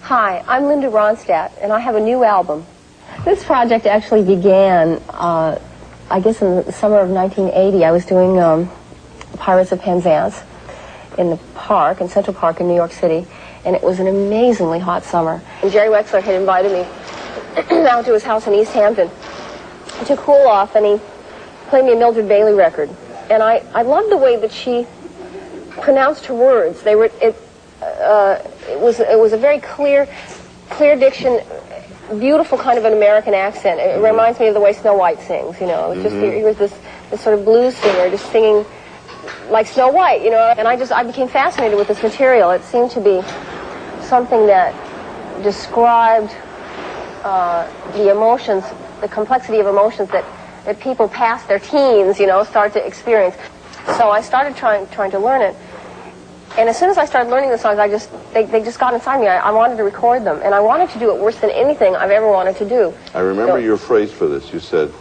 Hi, I'm Linda Ronstadt, and I have a new album. This project actually began, I guess in the summer of 1980. I was doing Pirates of Penzance in the park, in Central Park in New York City, and it was an amazingly hot summer. And Jerry Wexler had invited me out to his house in East Hampton to cool off, and he played me a Mildred Bailey record. And I loved the way that she pronounced her words. They were, it was a very clear diction, beautiful kind of an American accent. It reminds me of the way Snow White sings, you know. It was just, he was this sort of blues singer, just singing like Snow White, you know. And I became fascinated with this material. It seemed to be something that described the emotions, the complexity of emotions that people past their teens, you know, start to experience. So I started trying to learn it. And as soon as I started learning the songs, they just got inside me. I wanted to record them, and I wanted to do it worse than anything I've ever wanted to do. I remember your phrase for this. You said,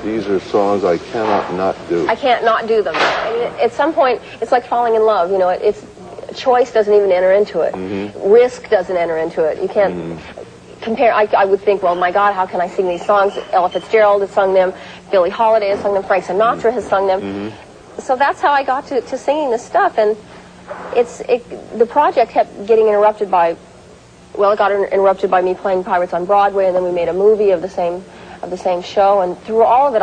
these are songs I cannot not do. I can't not do them. I mean, at some point, it's like falling in love. You know, it's choice doesn't even enter into it. Risk doesn't enter into it. You can't compare. I would think, well, my God, how can I sing these songs? Ella Fitzgerald has sung them. Billie Holiday has sung them. Frank Sinatra has sung them. So that's how I got to singing this stuff, and the project kept getting interrupted by, well, it got interrupted by me playing Pirates on Broadway, and then we made a movie of the same show, and through all of it,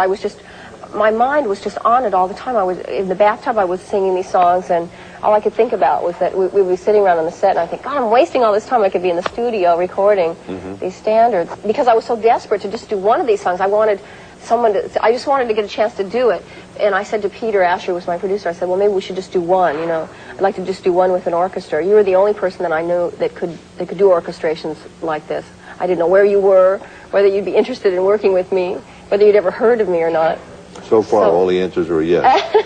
my mind was just on it all the time. I was in the bathtub, I was singing these songs, and all I could think about was that we would be sitting around on the set, and I think, God, I'm wasting all this time. I could be in the studio recording these standards, because I was so desperate to just do one of these songs. I just wanted to get a chance to do it. And I said to Peter Asher, who was my producer, I said, well, maybe we should just do one, you know. I'd like to just do one with an orchestra. You were the only person that I knew that could do orchestrations like this. I didn't know where you were, whether you'd be interested in working with me, whether you'd ever heard of me or not. So far, all the answers are yes.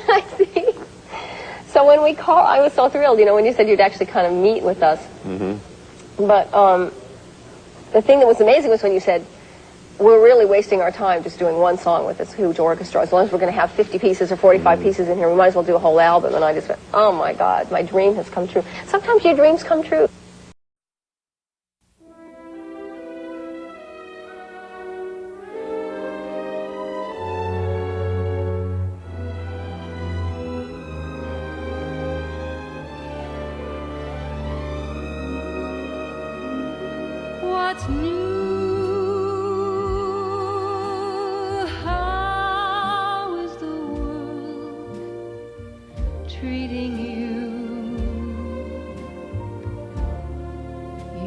I see. So when we called, I was so thrilled, you know, when you said you'd actually kind of meet with us. But the thing that was amazing was when you said, we're really wasting our time just doing one song with this huge orchestra. As long as we're going to have 50 pieces or 45 pieces in here, we might as well do a whole album. And I just went, oh my God, my dream has come true. Sometimes your dreams come true. What's new? Treating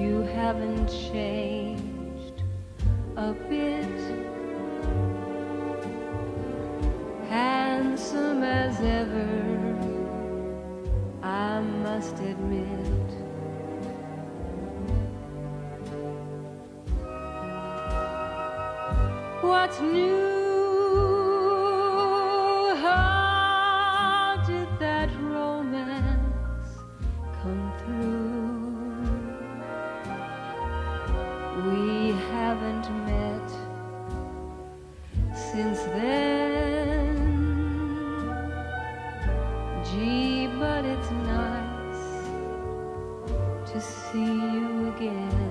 you haven't changed a bit, handsome as ever, I must admit. What's new? That romance come through? We haven't met since then. Gee, but it's nice to see you again.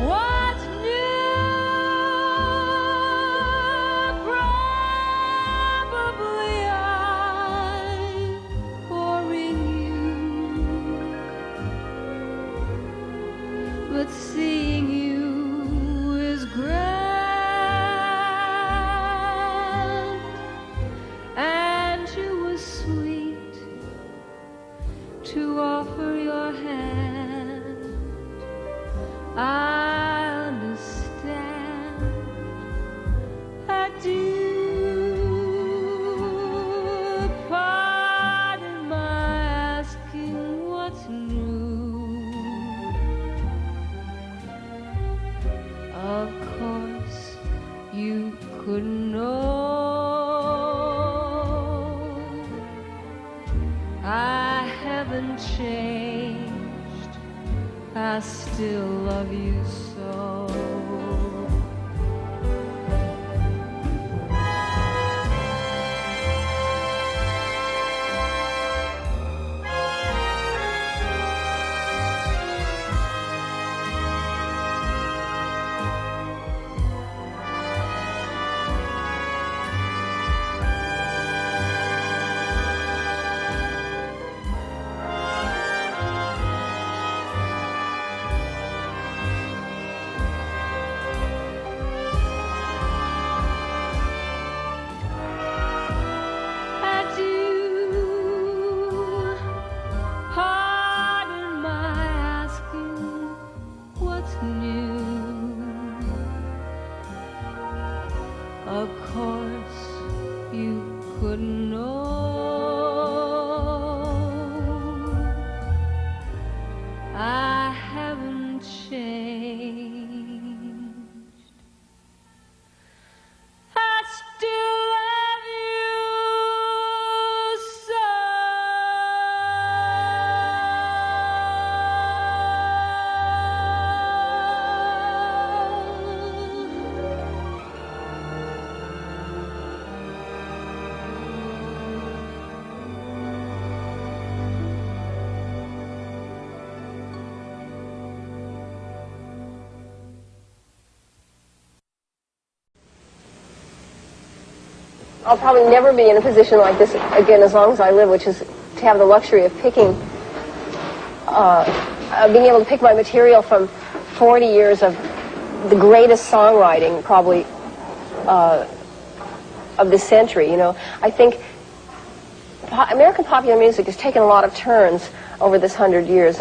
What's new? But seeing you is grand, and you were sweet to offer your hand. I understand, I do. Pardon my asking what's new. Of course, you could know. I haven't changed. I still love you so. I haven't changed. I still love you so. I'll probably never be in a position like this again as long as I live, which is to have the luxury of picking, being able to pick my material from 40 years of the greatest songwriting, probably, of this century. You know, I think American popular music has taken a lot of turns over this 100 years,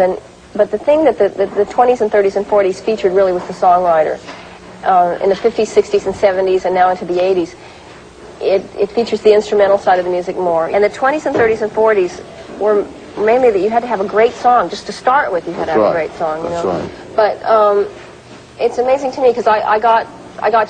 but the thing that the 20s and 30s and 40s featured really was the songwriter. In the 50s, 60s, and 70s, and now into the 80s. It features the instrumental side of the music more. And the 20s and 30s and 40s were mainly that you had to have a great song. Just to start with, you had to have a great song. That's right. But it's amazing to me because I got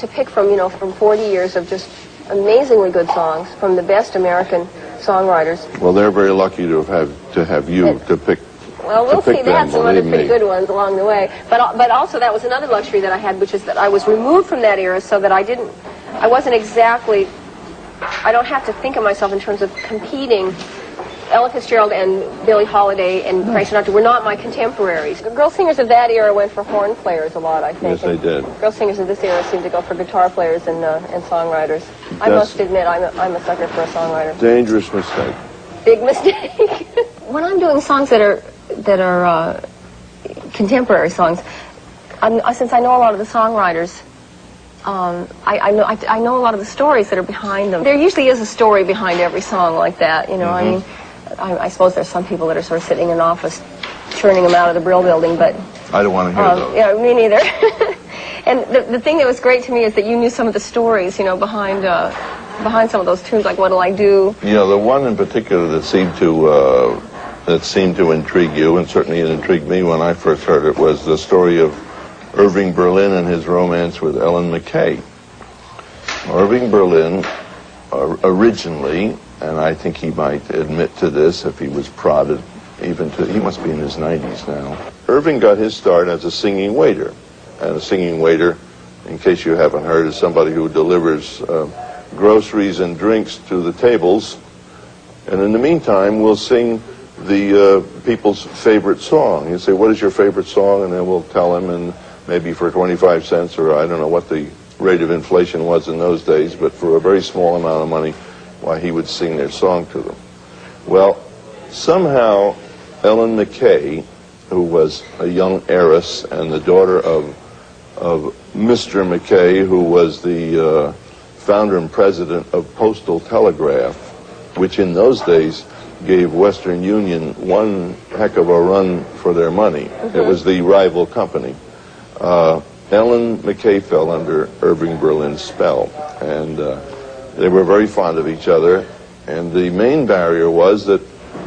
to pick from, you know, from 40 years of just amazingly good songs from the best American songwriters. Well, they're very lucky to have you to pick. Well, we'll see. They had some other pretty good ones along the way. But also that was another luxury that I had, which is that I was removed from that era so that I wasn't exactly, I don't have to think of myself in terms of competing. Ella Fitzgerald and Billie Holiday and Frank Sinatra were not my contemporaries. The girl singers of that era went for horn players a lot, I think. Yes, they did. Girl singers of this era seem to go for guitar players and songwriters. I must admit, I'm a sucker for a songwriter. Dangerous mistake. Big mistake. When I'm doing songs that are contemporary songs, since I know a lot of the songwriters, I know a lot of the stories that are behind them. There usually is a story behind every song like that, you know. I mean, I suppose there's some people that are sort of sitting in an office churning them out of the Brill building, but I don't want to hear those. Yeah, me neither. And the thing that was great to me is that you knew some of the stories, you know, behind some of those tunes, like What'll I Do? You know, the one in particular that seemed to intrigue you, and certainly it intrigued me when I first heard it, was the story of Irving Berlin and his romance with Ellen McKay. Irving Berlin originally, and I think he might admit to this if he was prodded, he must be in his 90s now. Irving got his start as a singing waiter. And a singing waiter, in case you haven't heard, is somebody who delivers groceries and drinks to the tables, and in the meantime will sing the people's favorite song. You say, what is your favorite song? And then we'll tell him, and maybe for 25 cents, or I don't know what the rate of inflation was in those days, but for a very small amount of money, why, he would sing their song to them. Well, somehow Ellen McKay, who was a young heiress and the daughter of Mr. McKay, who was the founder and president of Postal Telegraph, which in those days gave Western Union one heck of a run for their money. It was the rival company. Ellen McKay fell under Irving Berlin's spell, and they were very fond of each other, and the main barrier was that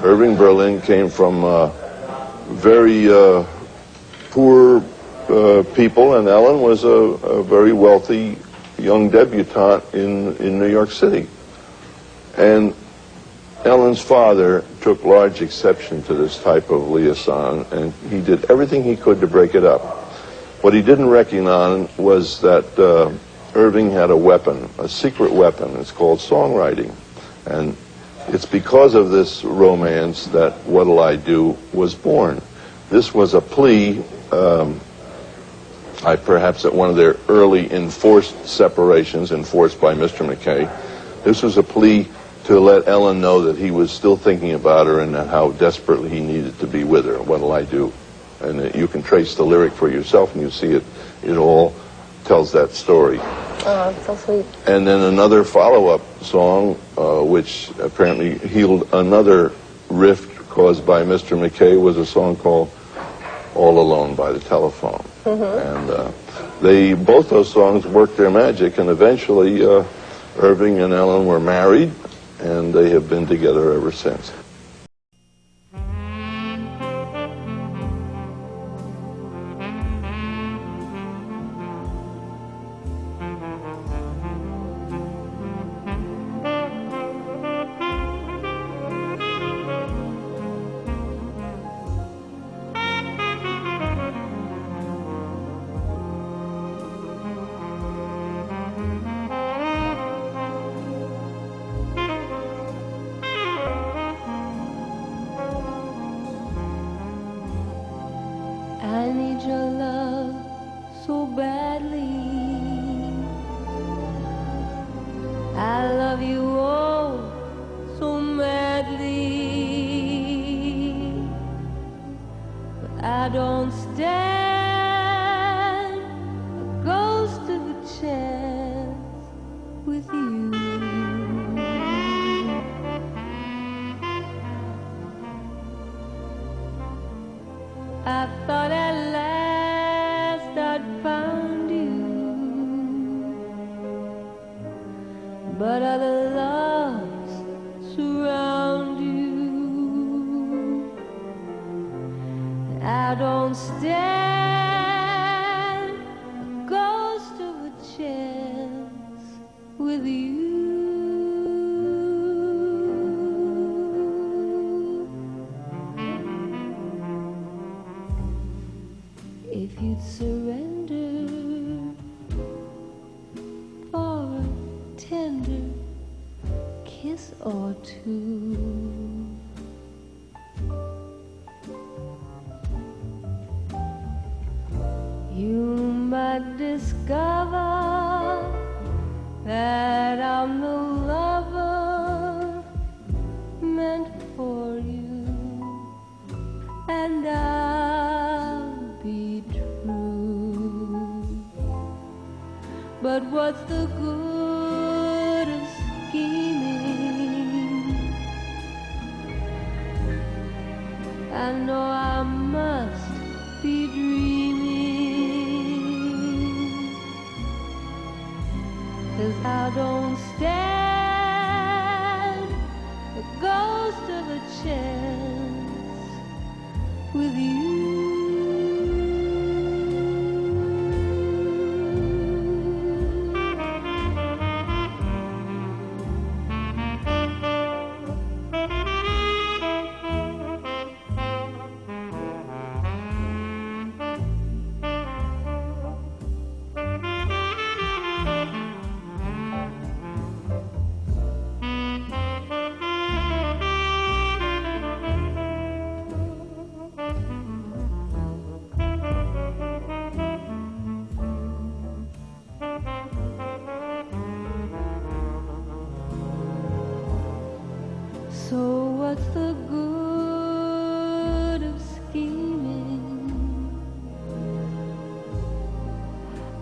Irving Berlin came from very poor people, and Ellen was a very wealthy young debutante in New York City. And Ellen's father took large exception to this type of liaison, and he did everything he could to break it up. What he didn't recognize was that Irving had a weapon, a secret weapon. It's called songwriting. And it's because of this romance that What'll I Do was born. This was a plea, perhaps at one of their early enforced separations, enforced by Mr. McKay. This was a plea to let Ellen know that he was still thinking about her and how desperately he needed to be with her. What'll I do? And you can trace the lyric for yourself, and you see it all tells that story. Oh, it's so sweet. And then another follow-up song, which apparently healed another rift caused by Mr. McKay, was a song called All Alone by the Telephone. And both those songs worked their magic, and eventually Irving and Ellen were married, and they have been together ever since. I need your love so badly. I love you oh so madly, but I don't stand a ghost of a chance with you. I thought at last I'd found you, but other loves surround you. I don't stand a ghost of a chance with you. If you'd surrender for a tender kiss or two, you might discover that I'm the lover meant for you, and I'll be true. But what's the good of scheming? I know I must be dreaming, 'cause I don't stand the ghost of a chance with you. So what's the good of scheming?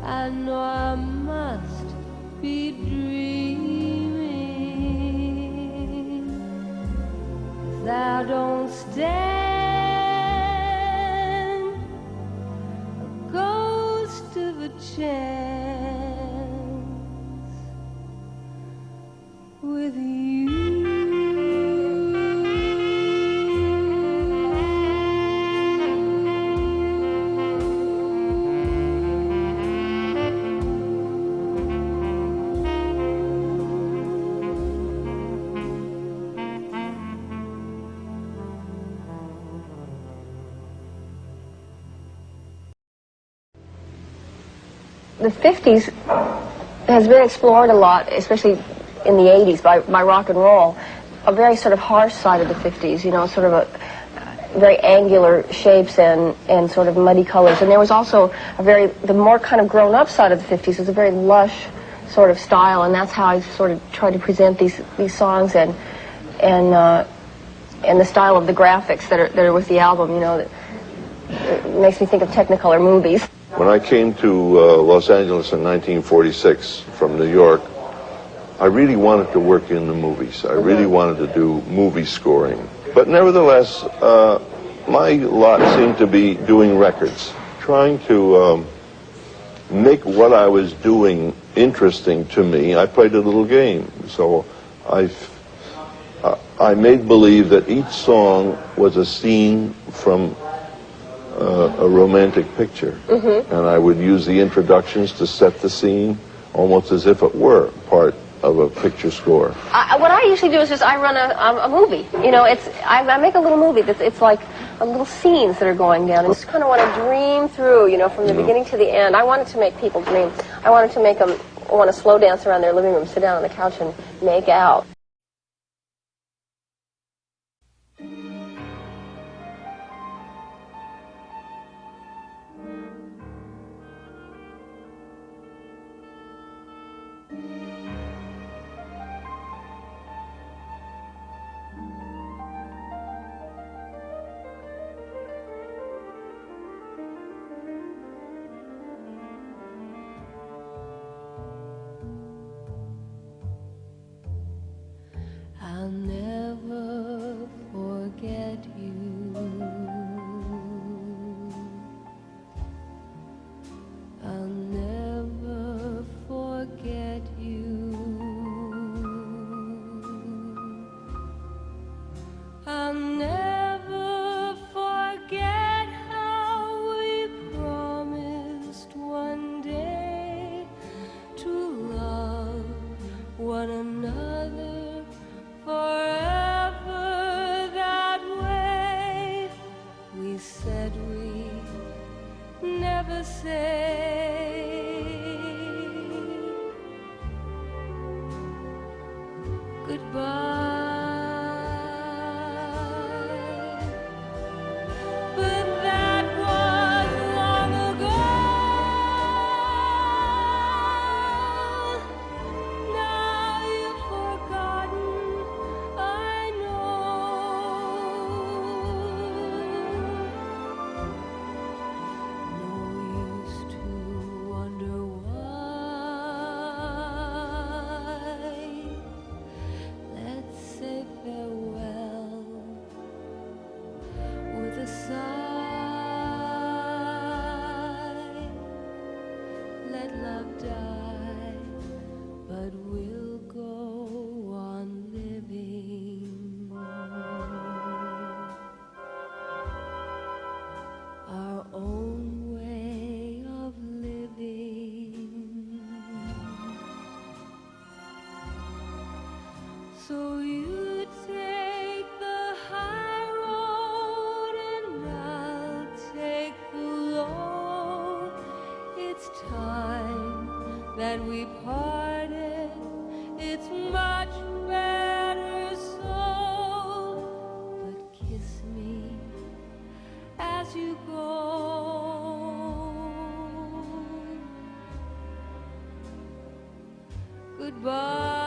I know I must be dreaming, 'cause I don't stand a ghost of a chance with you. The 50s has been explored a lot, especially in the 80s by rock and roll. A very sort of harsh side of the 50s, you know, sort of a very angular shapes and sort of muddy colors. And there was also the more kind of grown-up side of the 50s was a very lush sort of style, and that's how I sort of tried to present these songs and the style of the graphics that are with the album, you know, that it makes me think of Technicolor movies. When I came to Los Angeles in 1946 from New York, I really wanted to work in the movies. I really wanted to do movie scoring. But nevertheless, my lot seemed to be doing records, trying to make what I was doing interesting to me. I played a little game. So I I made believe that each song was a scene from a romantic picture. Mm-hmm. And I would use the introductions to set the scene almost as if it were part of a picture score. What I usually do is just I run a movie. You know, I make a little movie that's it's like little scenes that are going down. And just kind of want to dream through, you know, from the beginning to the end. I wanted to make people dream. I wanted to make them want to slow dance around their living room, sit down on the couch and make out. I'll never forget you. I'll never forget you. I'll never forget how we promised one day to love one another forever that way. We said we'd never say goodbye. But that was long ago. Now you've forgotten, I know. No use to wonder why. Let's say farewell with a sigh. Let love die, but we'll go on living our own way of living. So you take the high road and I'll take the low. It's time that we parted. It's much better so. But kiss me as you go. Goodbye.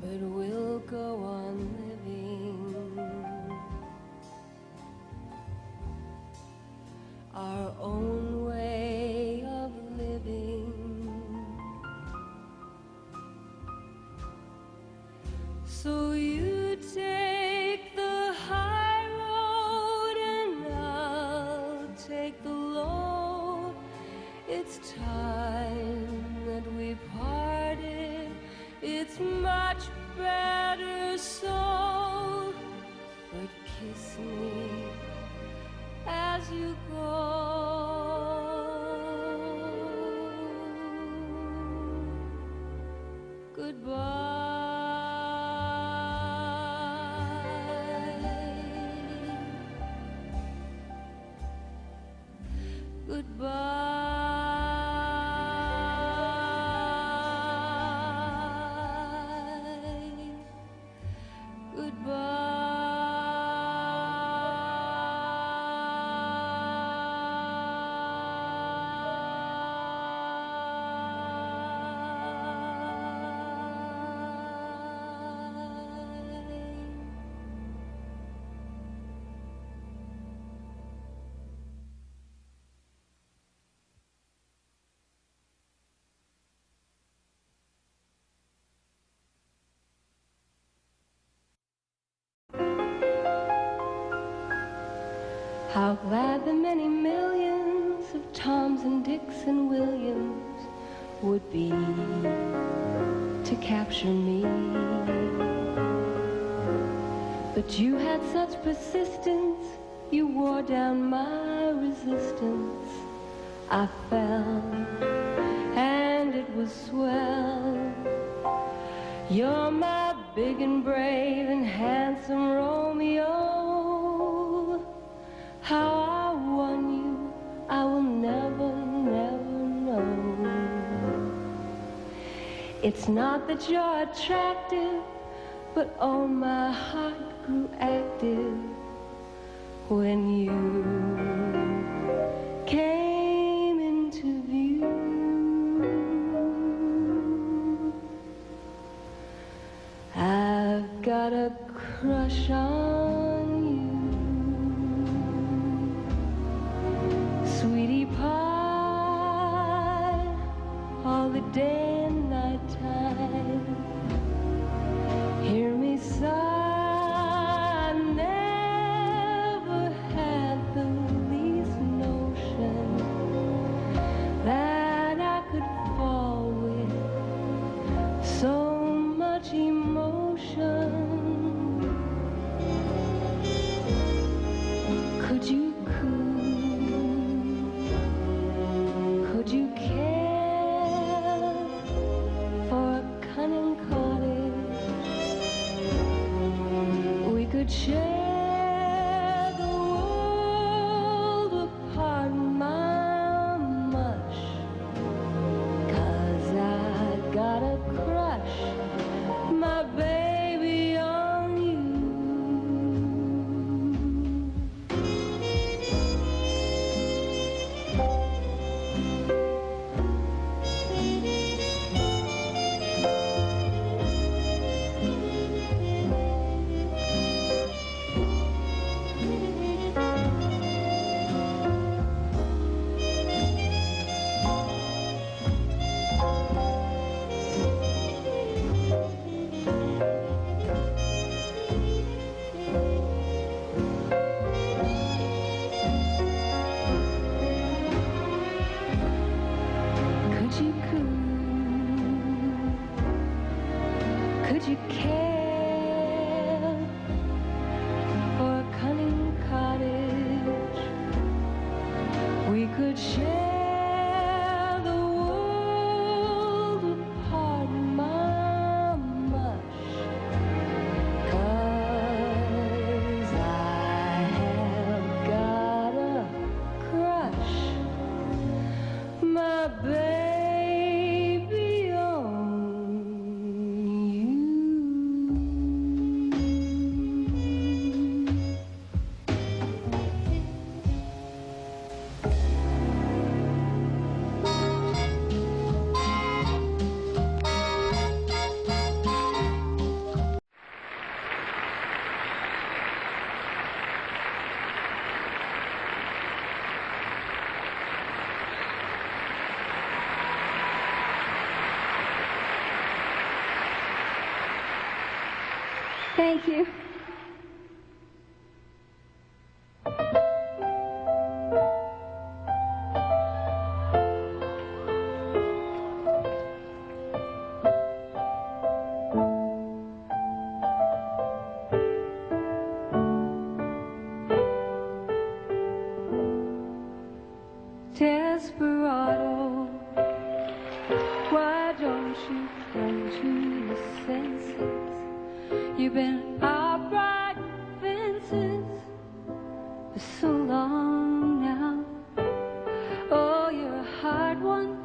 But we'll go on living our own way of living. So you take the high road and I'll take the low. It's time that we parted. It's much better so. But kiss me as you go. Goodbye. How glad the many millions of Toms and Dicks and Williams would be to capture me. But you had such persistence, you wore down my resistance. I fell, and it was swell. You're my big and brave and handsome Romeo. How I won you, I will never, never know. It's not that you're attractive, but oh, my heart grew active when you came into view. I've got a crush on you, sweetie pie, all the day and night time. Hear me sigh, I never had the least notion that I could fall with so much emotion. Could you could you care for a cunning cottage? We could share the world apart, my much. 'Cause I've got a crush, my baby, on you. Could you care for a cunning cottage? We could share the world apart, my much. 'Cause I have got a crush, my baby. Thank you. Desperado, why don't you come to your senses? You've been upright fences for so long now. Oh, you're a hard one,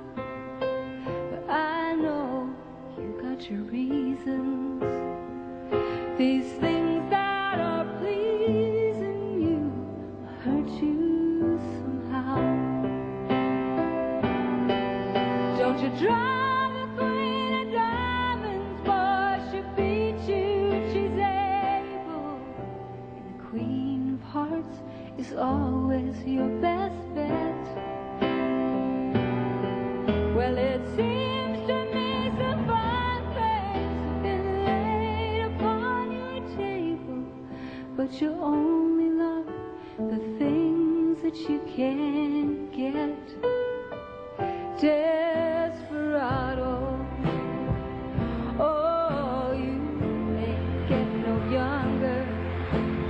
but I know you got your reasons. These things that are pleasing you hurt you somehow. Don't you drive the queen of diamonds, boy, she beat you, she's able. And the queen of hearts is always your best bet. Well, it seems to me some fine things have been laid upon your table, but you only love the things that you can't get. Desperado, oh, you ain't get no younger.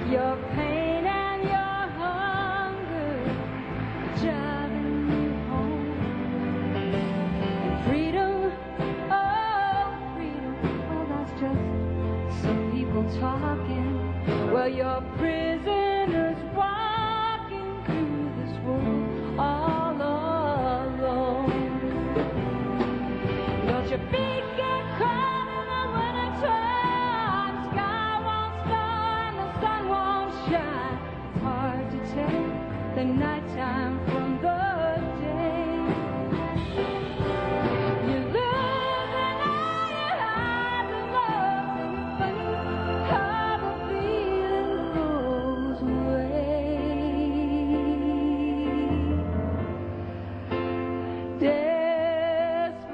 Your pain and your hunger driving you home. And freedom, oh, that's just some people talking. Well, you're prisoners walking through this world all alone. Don't your feet get cold in the wintertime? Sky won't star and the sun won't shine. It's hard to tell the nighttime from the day. You lose and all you have is love, but how the feeling goes away.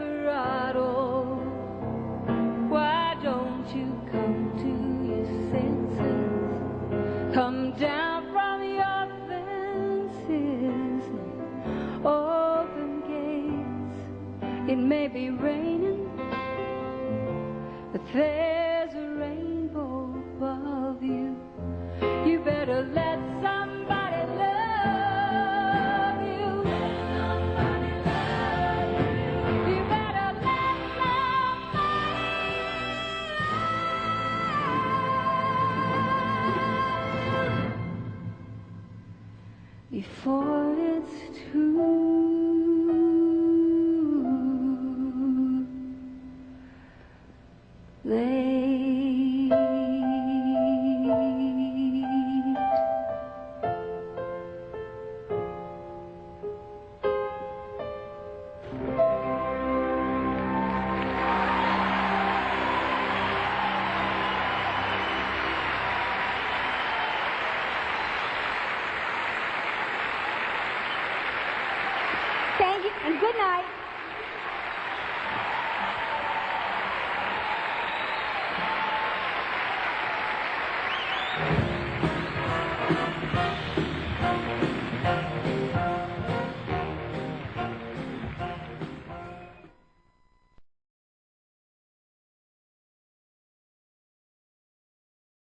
Desperado, why don't you come to your senses? Come down from your fences and open gates. It may be raining, but there's a rainbow above you. You better let somebody love you. You better let somebody before it's too late. Thank you, and good night.